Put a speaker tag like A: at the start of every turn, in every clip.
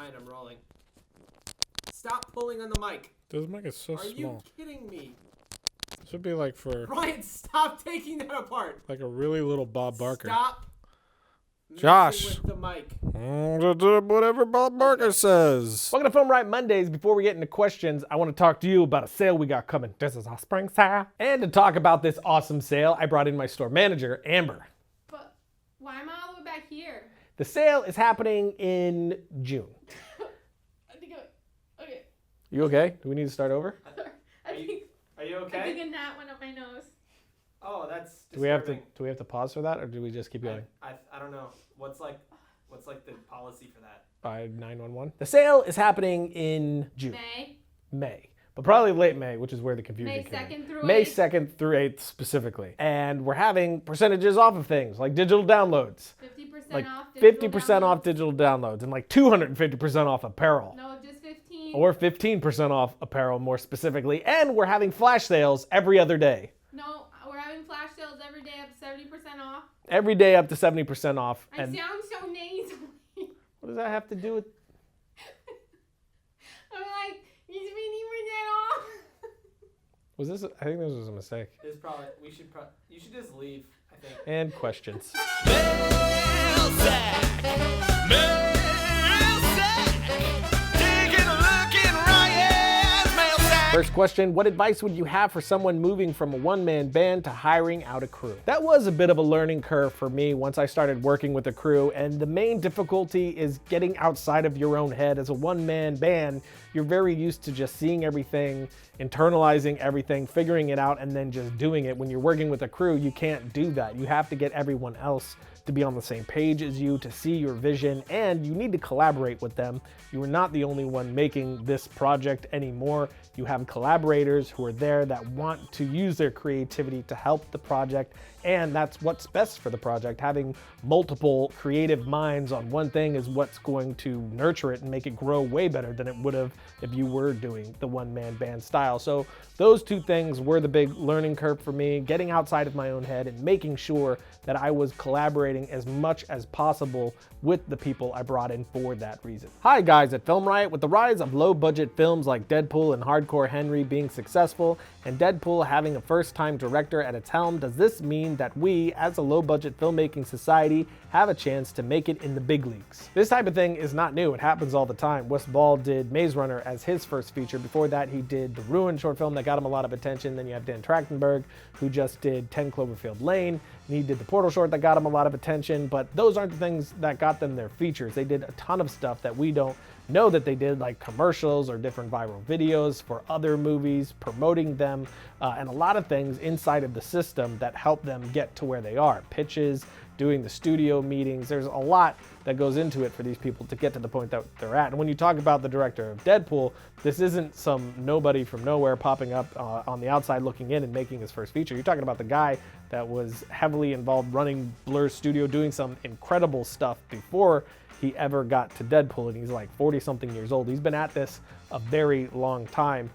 A: Ryan, I'm rolling. Stop pulling on the mic.
B: This mic is so small.
A: Are you kidding me?
B: This would be like for
A: Ryan, stop taking that apart.
B: like a really little Bob Barker.
A: Stop.
B: Josh.
A: With the mic.
B: Whatever Bob Barker says. Welcome to FilmRiot Mondays. Before we get into questions, I want to talk to you about a sale we got coming. This is our spring sale. And to talk about this awesome sale, I brought in my store manager, Amber.
C: But why am I all the way back here?
B: The sale is happening in June.
C: I think okay.
B: You okay? Do we need to start over?
A: Are you okay?
C: I think a gnat went up my nose.
A: Oh, that's
B: Do
A: disturbing.
B: we have to pause for that, or do we just keep going?
A: I don't know. What's like the policy for that?
B: By 911. The sale is happening in June. May. But probably late May, which is where the confusion came in.
C: May 2nd through 8th.
B: May 2nd through 8th specifically. And we're having percentages off of things like digital downloads.
C: 50%
B: Like
C: off digital
B: 50% off digital downloads and like 250% off apparel.
C: No, just 15.
B: Or 15% off apparel more specifically. And we're having flash sales every other day.
C: No, we're having flash sales every day up to 70% off.
B: Every day up to 70% off.
C: I sound so nasally.
B: What does that have to do with?
C: I'm like, you 20% off.
B: Was this? I think this was a mistake.
A: This probably you should just leave, I think.
B: And questions. First question, what advice would you have for someone moving from a one-man band to hiring out a crew? That was a bit of a learning curve for me once I started working with a crew, and the main difficulty is getting outside of your own head. As a one-man band, you're very used to just seeing everything, internalizing everything, figuring it out, and then just doing it. When you're working with a crew, you can't do that. You have to get everyone else to be on the same page as you, to see your vision, and you need to collaborate with them. You are not the only one making this project anymore. You have collaborators who are there that want to use their creativity to help the project, and that's what's best for the project. Having multiple creative minds on one thing is what's going to nurture it and make it grow way better than it would have if you were doing the one-man band style. So those two things were the big learning curve for me, getting outside of my own head and making sure that I was collaborating as much as possible with the people I brought in for that reason. Hi guys at FilmRiot. With the rise of low-budget films like Deadpool and Hardcore Henry being successful, and Deadpool having a first-time director at its helm, does this mean that we, as a low-budget filmmaking society, have a chance to make it in the big leagues? This type of thing is not new. It happens all the time. Wes Ball did Maze Runner as his first feature. Before that, he did The Ruin short film that got him a lot of attention. Then you have Dan Trachtenberg, who just did 10 Cloverfield Lane, and he did the Portal short that got him a lot of attention, but those aren't the things that got them their features. They did a ton of stuff that we don't know that they did, like commercials or different viral videos for other movies, promoting them, and a lot of things inside of the system that help them get to where they are. Pitches, doing the studio meetings, there's a lot that goes into it for these people to get to the point that they're at. And when you talk about the director of Deadpool, this isn't some nobody from nowhere popping up on the outside looking in and making his first feature. You're talking about the guy that was heavily involved running Blur's studio, doing some incredible stuff before he ever got to Deadpool, and he's like 40 something years old. He's been at this a very long time.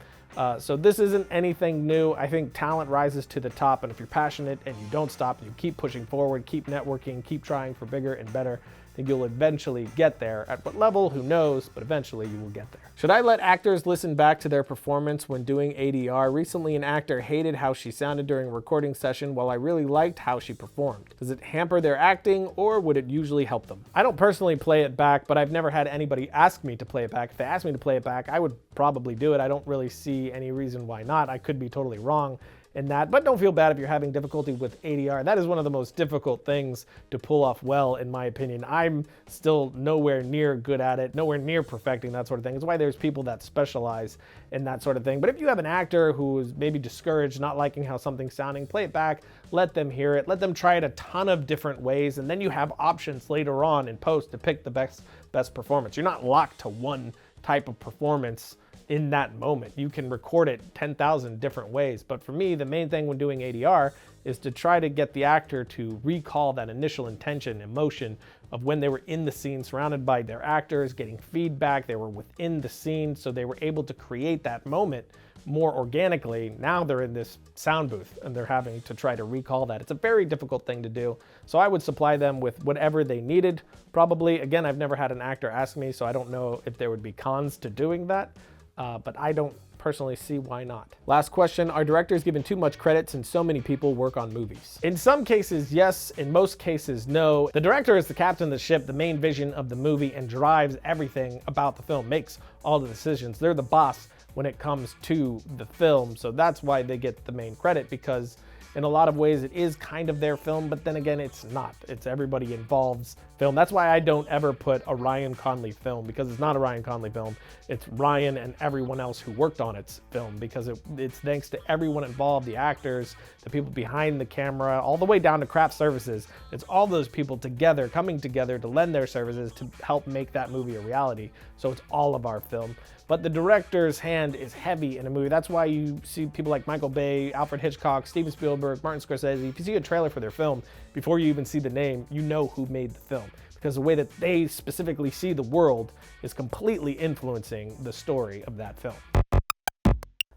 B: So this isn't anything new. I think talent rises to the top, and if you're passionate and you don't stop, and you keep pushing forward, keep networking, keep trying for bigger and better, I think you'll eventually get there. At what level, who knows, but eventually you will get there. Should I let actors listen back to their performance when doing ADR? Recently, an actor hated how she sounded during a recording session while I really liked how she performed. Does it hamper their acting, or would it usually help them? I don't personally play it back, but I've never had anybody ask me to play it back. If they asked me to play it back, I would probably do it. I don't really see any reason why not. I could be totally wrong in that, but don't feel bad if you're having difficulty with ADR. That is one of the most difficult things to pull off well, in my opinion. I'm still nowhere near good at it, nowhere near perfecting that sort of thing. It's why there's people that specialize in that sort of thing. But if you have an actor who is maybe discouraged, not liking how something's sounding, play it back, let them hear it, let them try it a ton of different ways, and then you have options later on in post to pick the best performance. You're not locked to one type of performance in that moment. You can record it 10,000 different ways. But for me, the main thing when doing ADR is to try to get the actor to recall that initial intention, emotion of when they were in the scene, surrounded by their actors, getting feedback, they were within the scene, so they were able to create that moment more organically. Now they're in this sound booth and they're having to try to recall that. It's a very difficult thing to do. So I would supply them with whatever they needed. Probably, again, I've never had an actor ask me, so I don't know if there would be cons to doing that, but I don't personally see why not. Last question, are directors given too much credit since so many people work on movies? In some cases, yes. In most cases, no. The director is the captain of the ship, the main vision of the movie, and drives everything about the film, makes all the decisions. They're the boss when it comes to the film. So that's why they get the main credit, because in a lot of ways it is kind of their film, but then again, it's not. It's everybody involved's film. That's why I don't ever put a Ryan Conley film, because it's not a Ryan Conley film. It's Ryan and everyone else who worked on its film, because it's thanks to everyone involved, the actors, the people behind the camera, all the way down to craft services. It's all those people together, coming together to lend their services to help make that movie a reality. So it's all of our film. But the director's hand is heavy in a movie. That's why you see people like Michael Bay, Alfred Hitchcock, Steven Spielberg, Martin Scorsese. If you see a trailer for their film, before you even see the name, you know who made the film, because the way that they specifically see the world is completely influencing the story of that film.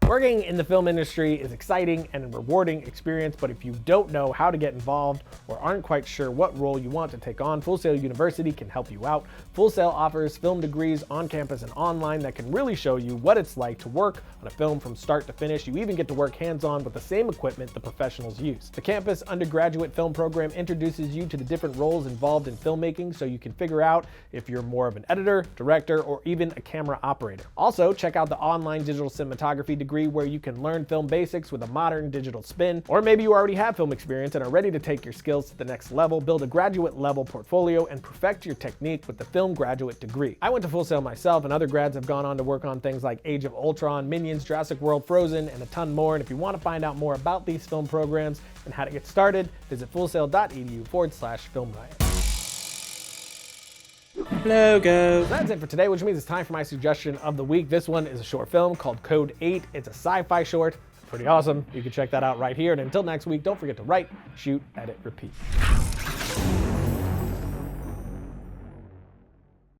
B: Working in the film industry is exciting and a rewarding experience, but if you don't know how to get involved or aren't quite sure what role you want to take on, Full Sail University can help you out. Full Sail offers film degrees on campus and online that can really show you what it's like to work on a film from start to finish. You even get to work hands-on with the same equipment the professionals use. The campus undergraduate film program introduces you to the different roles involved in filmmaking, so you can figure out if you're more of an editor, director, or even a camera operator. Also, check out the online digital cinematography degree, where you can learn film basics with a modern digital spin. Or maybe you already have film experience and are ready to take your skills to the next level, build a graduate level portfolio, and perfect your technique with the film graduate degree. I went to Full Sail myself, and other grads have gone on to work on things like Age of Ultron, Minions, Jurassic World, Frozen, and a ton more. And if you want to find out more about these film programs and how to get started, visit fullsail.edu/FilmRiot.
D: Logo.
B: That's it for today, which means it's time for my suggestion of the week. This one is a short film called Code 8. It's a sci-fi short. Pretty awesome. You can check that out right here. And until next week, don't forget to write, shoot, edit, repeat.